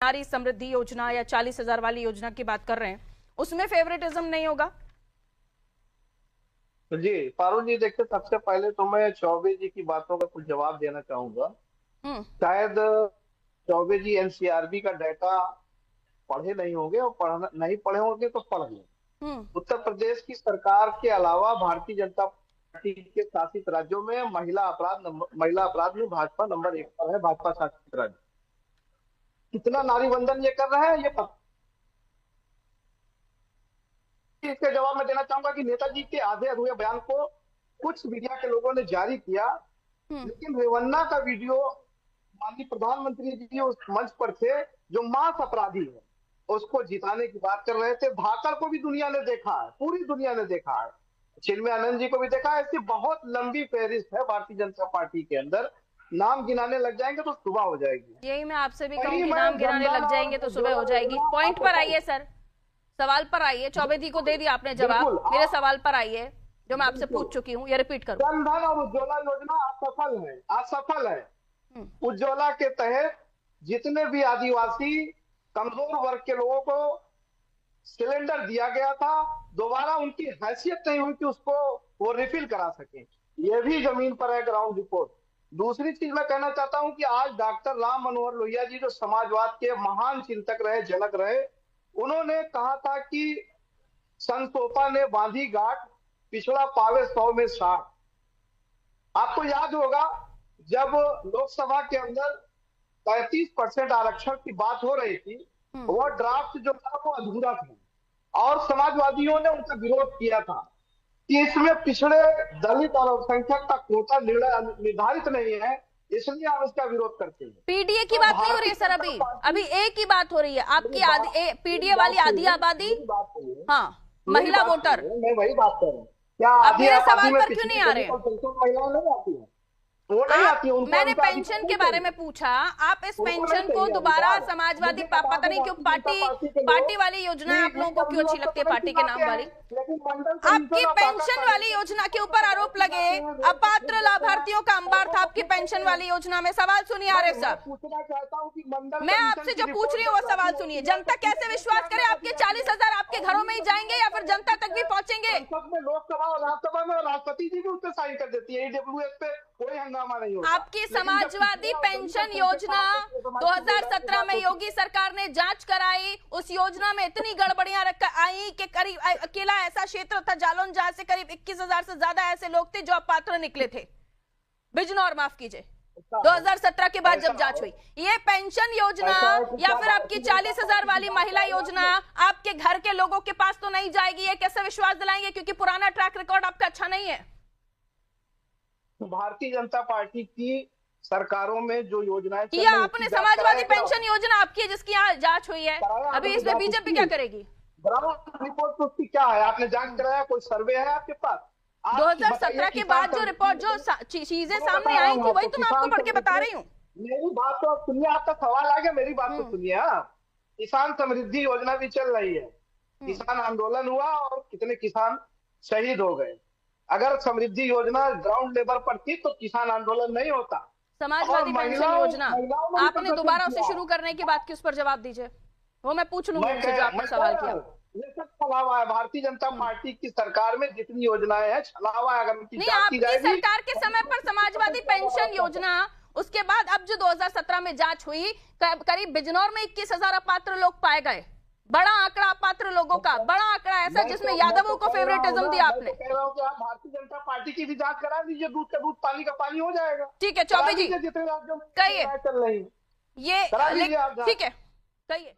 नारी समृद्धि योजना या 40,000 वाली योजना की बात कर रहे हैं, उसमें फेवरेटिज्म नहीं होगा? तो जी पारुल जी, देखते सबसे पहले तो मैं चौबे जी की बातों का कुछ जवाब देना चाहूंगा। शायद चौबे जी एनसीआरबी का डाटा पढ़े नहीं होंगे, और पढ़ना नहीं पढ़े होंगे तो पढ़ लें। उत्तर प्रदेश की सरकार के अलावा भारतीय जनता पार्टी के शासित राज्यों में महिला अपराध में भाजपा नंबर 1 पर है। भाजपा शासित राज्य कितना नारी वंदन ये कर रहे हैं, ये इसके जवाब में देना चाहूंगा कि नेताजी के आधे अधूरे बयान को कुछ मीडिया के लोगों ने जारी किया, लेकिन रेवन्ना का वीडियो माननीय प्रधानमंत्री जी उस मंच पर थे जो मास अपराधी है, उसको जिताने की बात कर रहे थे। भाकर को भी दुनिया ने देखा है, पूरी दुनिया ने देखा है, चिन्मयानंद जी को भी देखा है। ऐसी बहुत लंबी फहरिस्त है भारतीय जनता पार्टी के अंदर। नाम गिनाने लग जाएंगे तो सुबह हो जाएगी। यही मैं आपसे भी कहूँ कि नाम गिनाने लग जाएंगे तो सुबह हो जाएगी। पॉइंट पर आइए सर, सवाल पर आइए। चौबे जी को दे दिया आपने जवाब, मेरे सवाल पर आइए जो मैं आपसे पूछ चुकी हूँ, ये रिपीट करूँ। जन धन और उज्ज्वला योजना असफल है। उज्ज्वला के तहत जितने भी आदिवासी कमजोर वर्ग के लोगों को सिलेंडर दिया गया था, दोबारा उनकी हैसियत नहीं हुई कि उसको वो रिफिल करा सके। ये भी जमीन पर है ग्राउंड रिपोर्ट। दूसरी चीज मैं कहना चाहता हूं कि आज डॉक्टर राम मनोहर लोहिया जी जो समाजवाद के महान चिंतक रहे, जनक रहे, उन्होंने कहा था कि संतोपा ने बांधी गांठ, पिछड़ा पावे 100 में 60। आपको याद होगा जब लोकसभा के अंदर 35% आरक्षण की बात हो रही थी, वो ड्राफ्ट जो था वो अधूरा था और समाजवादियों ने उनका विरोध किया था कि इसमें पिछड़े दलित और अल्पसंख्यक का कोटा निर्धारित नहीं है, इसलिए हम इसका विरोध करते हैं। पीडीए की बात नहीं हो रही है सर, अभी एक की बात हो रही है आपकी। पीडीए वाली आधी आबादी, हाँ, महिला वोटर, मैं वही बात कर रहा हूँ। क्या अब मेरे सवाल पर क्यों नहीं आ रहे? महिलाएं नहीं आती है, वो नहीं आती है। मैंने पेंशन के बारे में पूछा, आप इस पेंशन को दोबारा समाजवादी, पता नहीं क्यों पार्टी वाली योजना आप लोगों को क्यों अच्छी लगती है, पार्टी के नाम वाली? आपकी पेंशन वाली योजना के ऊपर आरोप लगे, अपात्र लाभार्थियों का अंबार था आपकी पेंशन वाली योजना में। सवाल सुनिए आरिफ साहब, मैं आपसे जो पूछ रही हूँ वो सवाल सुनिए। जनता कैसे विश्वास करे आपके 40,000 आपके घरों में ही जाएंगे या फिर जनता तक भी पहुंचेंगे? लोकसभा और राज्यसभा में राष्ट्रपति जी भी उस पर साइन कर देती है, ईडब्ल्यूएस पे कोई हंगामा नहीं होता। आपकी समाजवादी पेंशन योजना 2017 में योगी सरकार ने जांच कराई, उस योजना में इतनी गड़बड़ियां आई कि करीब अकेला ऐसा क्षेत्र था जालौन जहां से करीब 21,000 से ज्यादा ऐसे लोग थे जो अपात्र निकले थे। बिजनौर, माफ कीजिए, 2017 के बाद जब जांच हुई। ये पेंशन योजना या फिर आपकी 40,000 वाली महिला योजना आपके घर के लोगों के पास तो नहीं जाएगी, ये कैसे विश्वास दिलाएंगे? क्योंकि पुराना ट्रैक रिकॉर्ड आपका अच्छा नहीं है। भारतीय जनता पार्टी की सरकारों में जो योजनाएं किया आपने, समाजवादी पेंशन योजना आपकी है जिसकी यहाँ जांच हुई है, अभी इसमें बीजेपी क्या करेगी? ग्राउंड रिपोर्ट उसकी क्या है? आपने जांच कराया? कोई सर्वे है आपके पास? 2017 के बाद जो रिपोर्ट, जो चीजें सामने आई थी, वही तो मैं आपको पढ़ के बता रही हूँ। मेरी बात तो सुनिए, आपका सवाल आ गया, मेरी बात तो सुनिए। किसान समृद्धि योजना भी चल रही है, किसान आंदोलन हुआ और कितने किसान शहीद हो गए। अगर समृद्धि योजना ग्राउंड लेवल पर थी तो किसान आंदोलन नहीं होता। समाजवादी पेंशन योजना आपने दोबारा उसे शुरू करने की बात की, उस पर जवाब दीजिए, वो मैं पूछ लूंगी उनसे जो आपने सवाल किया। ये सब छलावा है। भारतीय जनता पार्टी की सरकार में जितनी योजनाएं हैं छलावा है। अगर नहीं, आपकी सरकार के समय पर समाजवादी पेंशन योजना, उसके बाद अब जो 2017 में जांच हुई, करीब बिजनौर में 21,000 अपात्र लोग पाए गए। बड़ा आंकड़ा अपात्र लोगों का, बड़ा आंकड़ा ऐसा जिसमें यादवों को फेवरेटिज्म दिया आपने। कह रहा हूं कि आप भारतीय जनता पार्टी की भी जांच करा दीजिए, दूध का दूध पानी का पानी हो जाएगा। ठीक है चौबे जी, जितने राज्यों में कहिए चल रही ये, ठीक है कहिए।